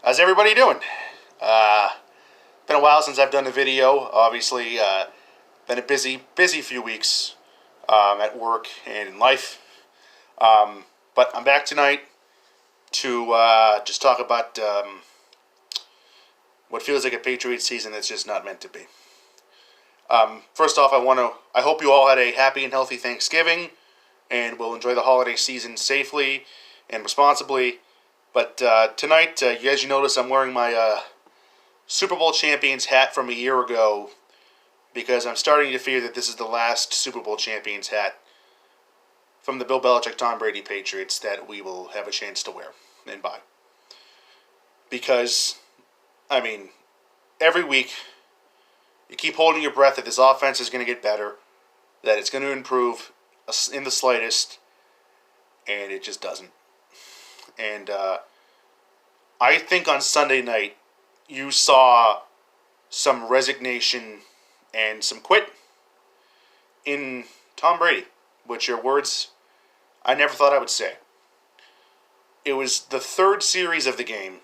How's everybody doing? Been a while since I've done a video. Obviously, been a busy few weeks at work and in life. But I'm back tonight to just talk about what feels like a Patriots season that's just not meant to be. First off, I hope you all had a happy and healthy Thanksgiving and will enjoy the holiday season safely and responsibly. But tonight, as you notice, I'm wearing my Super Bowl champions hat from a year ago because I'm starting to fear that this is the last Super Bowl champions hat from the Bill Belichick, Tom Brady Patriots that we will have a chance to wear and buy. Because, I mean, every week you keep holding your breath that this offense is going to get better, that it's going to improve in the slightest, and it just doesn't. And I think on Sunday night, you saw some resignation and some quit in Tom Brady, which are words I never thought I would say. It was the third series of the game,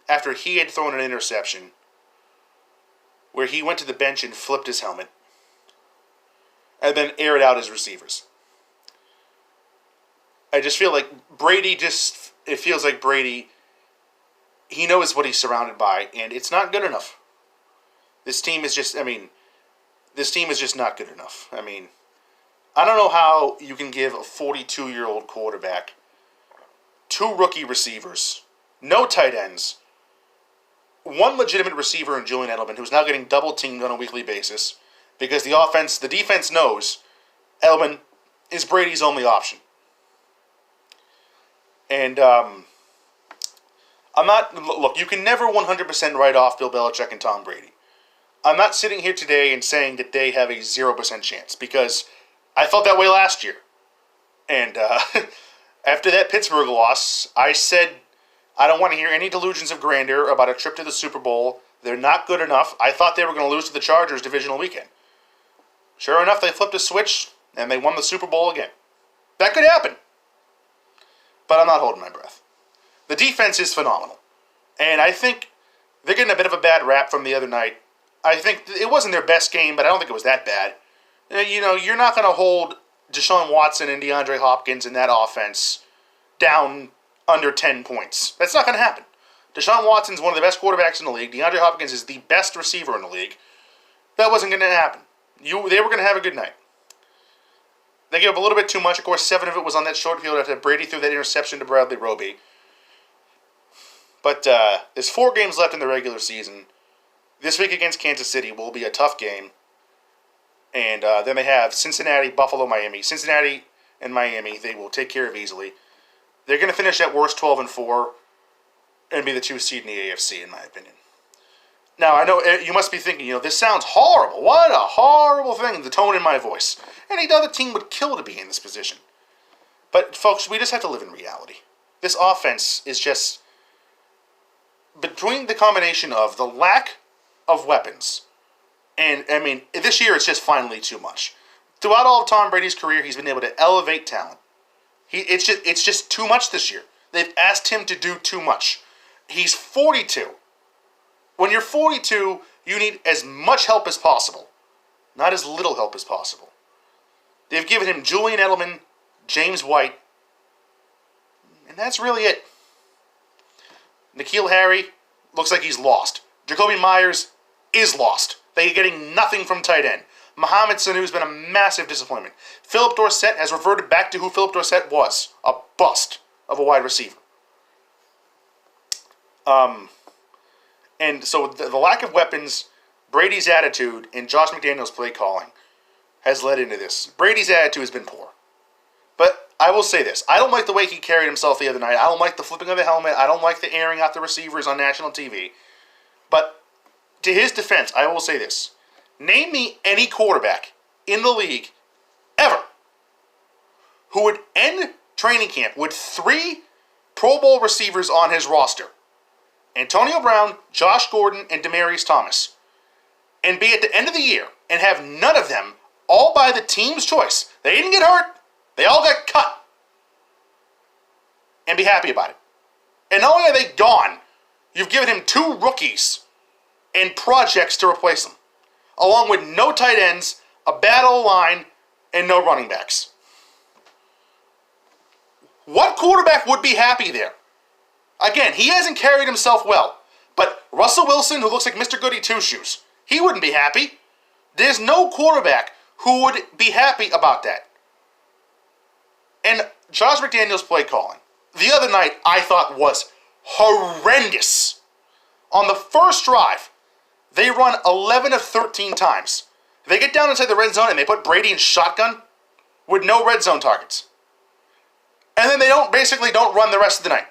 after he had thrown an interception, where he went to the bench and flipped his helmet, and then aired out his receivers. I just feel like it feels like Brady, he knows what he's surrounded by, and it's not good enough. This team is just not good enough. I mean, I don't know how you can give a 42-year-old quarterback 2 rookie receivers, no tight ends, 1 legitimate receiver in Julian Edelman, who's now getting double-teamed on a weekly basis, because the defense knows Edelman is Brady's only option. And, look, you can never 100% write off Bill Belichick and Tom Brady. I'm not sitting here today and saying that they have a 0% chance, because I felt that way last year. And after that Pittsburgh loss, I said I don't want to hear any delusions of grandeur about a trip to the Super Bowl. They're not good enough. I thought they were going to lose to the Chargers divisional weekend. Sure enough, they flipped a switch, and they won the Super Bowl again. That could happen. But I'm not holding my breath. The defense is phenomenal. And I think they're getting a bit of a bad rap from the other night. I think it wasn't their best game, but I don't think it was that bad. You know, you're not going to hold Deshaun Watson and DeAndre Hopkins in that offense down under 10 points. That's not going to happen. Deshaun Watson's one of the best quarterbacks in the league. DeAndre Hopkins is the best receiver in the league. That wasn't going to happen. They were going to have a good night. They gave up a little bit too much. Of course, 7 of it was on that short field after Brady threw that interception to Bradley Roby. But there's 4 games left in the regular season. This week against Kansas City will be a tough game. And then they have Cincinnati, Buffalo, Miami. Cincinnati and Miami, they will take care of easily. They're going to finish at worst 12-4 and be the 2 seed in the AFC, in my opinion. Now, I know you must be thinking, this sounds horrible. What a horrible thing, the tone in my voice. Any other team would kill to be in this position. But, folks, we just have to live in reality. This offense is just, between the combination of the lack of weapons, and, I mean, this year it's just finally too much. Throughout all of Tom Brady's career, he's been able to elevate talent. It's just too much this year. They've asked him to do too much. He's 42. When you're 42, you need as much help as possible, not as little help as possible. They've given him Julian Edelman, James White, and that's really it. N'Keal Harry looks like he's lost. Jacoby Myers is lost. They're getting nothing from tight end. Mohamed Sanu's been a massive disappointment. Philip Dorsett has reverted back to who Philip Dorsett was, a bust of a wide receiver. And so the lack of weapons, Brady's attitude, and Josh McDaniels' play calling has led into this. Brady's attitude has been poor. But I will say this. I don't like the way he carried himself the other night. I don't like the flipping of the helmet. I don't like the airing out the receivers on national TV. But to his defense, I will say this. Name me any quarterback in the league ever who would end training camp with 3 Pro Bowl receivers on his roster. Antonio Brown, Josh Gordon, and Demaryius Thomas. And be at the end of the year and have none of them, all by the team's choice. They didn't get hurt. They all got cut. And be happy about it. And not only are they gone, You've given him 2 rookies and projects to replace them, along with no tight ends, a bad O-line, and no running backs. What quarterback would be happy there? Again, he hasn't carried himself well. But Russell Wilson, who looks like Mr. Goody Two-Shoes, he wouldn't be happy. There's no quarterback who would be happy about that. And Josh McDaniels' play calling, the other night, I thought was horrendous. On the first drive, they run 11 of 13 times. They get down inside the red zone and they put Brady in shotgun with no red zone targets. And then they don't run the rest of the night.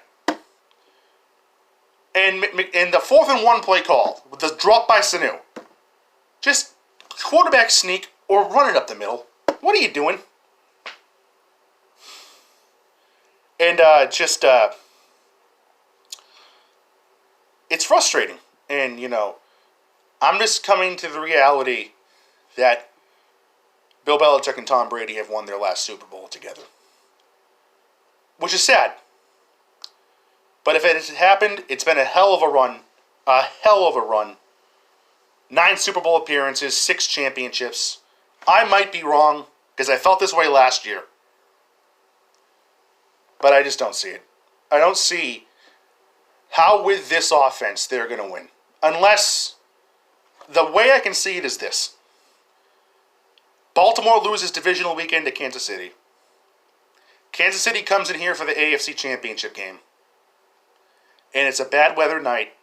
And the 4th and 1 play call, with the drop by Sanu, just quarterback sneak or run it up the middle. What are you doing? And it's frustrating. And, I'm just coming to the reality that Bill Belichick and Tom Brady have won their last Super Bowl together. Which is sad. But if it has happened, it's been a hell of a run. A hell of a run. 9 Super Bowl appearances, 6 championships. I might be wrong, because I felt this way last year. But I just don't see it. I don't see how with this offense they're going to win. Unless, the way I can see it is this. Baltimore loses divisional weekend to Kansas City. Kansas City comes in here for the AFC Championship game. And it's a bad weather night.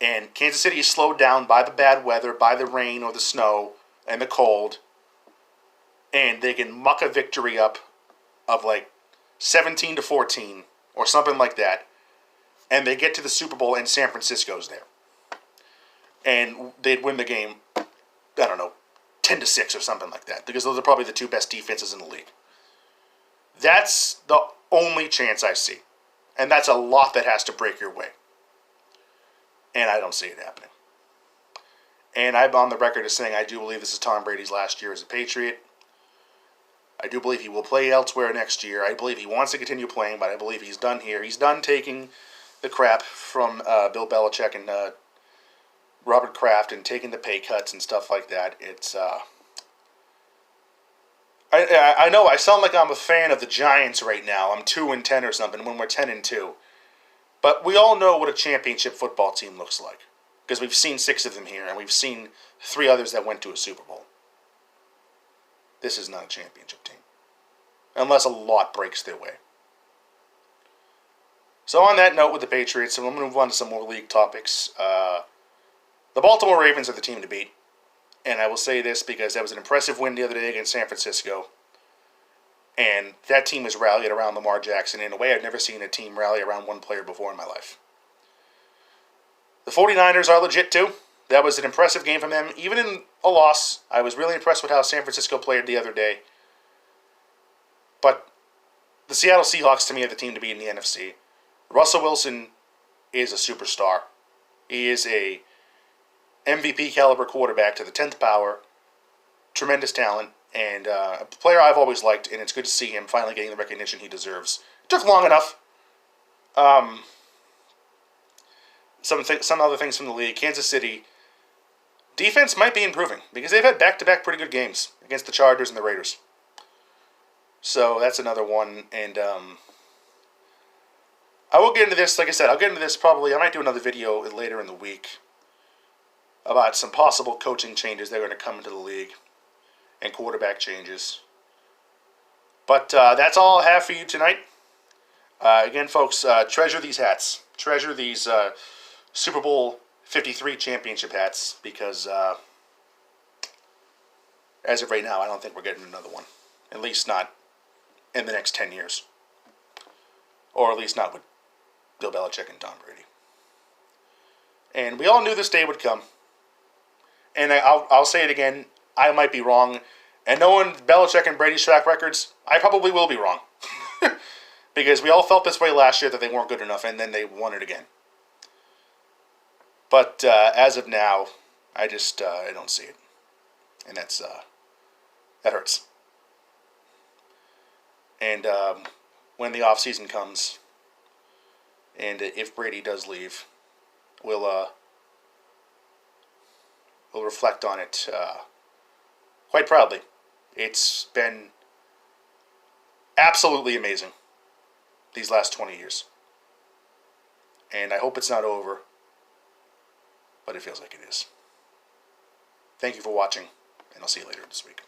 And Kansas City is slowed down by the bad weather, by the rain or the snow and the cold. And they can muck a victory up of like 17-14 or something like that. And they get to the Super Bowl and San Francisco's there. And they'd win the game, I don't know, 10-6 or something like that. Because those are probably the 2 best defenses in the league. That's the only chance I see. And that's a lot that has to break your way. And I don't see it happening. And I'm on the record as saying I do believe this is Tom Brady's last year as a Patriot. I do believe he will play elsewhere next year. I believe he wants to continue playing, but I believe he's done here. He's done taking the crap from Bill Belichick and Robert Kraft and taking the pay cuts and stuff like that. It's I know I sound like I'm a fan of the Giants right now. I'm 2-10 or something when we're 10-2. But we all know what a championship football team looks like. Because we've seen 6 of them here, and we've seen 3 others that went to a Super Bowl. This is not a championship team. Unless a lot breaks their way. So on that note with the Patriots, I'm going to move on to some more league topics. The Baltimore Ravens are the team to beat. And I will say this because that was an impressive win the other day against San Francisco. And that team has rallied around Lamar Jackson in a way I've never seen a team rally around one player before in my life. The 49ers are legit too. That was an impressive game from them. Even in a loss, I was really impressed with how San Francisco played the other day. But the Seattle Seahawks to me are the team to beat in the NFC. Russell Wilson is a superstar. He is a MVP caliber quarterback to the 10th power. Tremendous talent. And a player I've always liked, and it's good to see him finally getting the recognition he deserves. It took long enough. Some other things from the league. Kansas City defense might be improving because they've had back-to-back pretty good games against the Chargers and the Raiders. So that's another one. And I will get into this. Like I said, I'll get into this probably. I might do another video later in the week about some possible coaching changes that are going to come into the league. And quarterback changes. But that's all I have for you tonight. Again, folks, treasure these hats. Treasure these Super Bowl 53 championship hats because as of right now, I don't think we're getting another one. At least not in the next 10 years. Or at least not with Bill Belichick and Tom Brady. And we all knew this day would come. And I'll say it again. I might be wrong. And knowing Belichick and Brady's track records, I probably will be wrong. Because we all felt this way last year that they weren't good enough, and then they won it again. But as of now, I just I don't see it. And that hurts. And when the offseason comes, and if Brady does leave, we'll reflect on it quite proudly. It's been absolutely amazing these last 20 years. And I hope it's not over, but it feels like it is. Thank you for watching, and I'll see you later this week.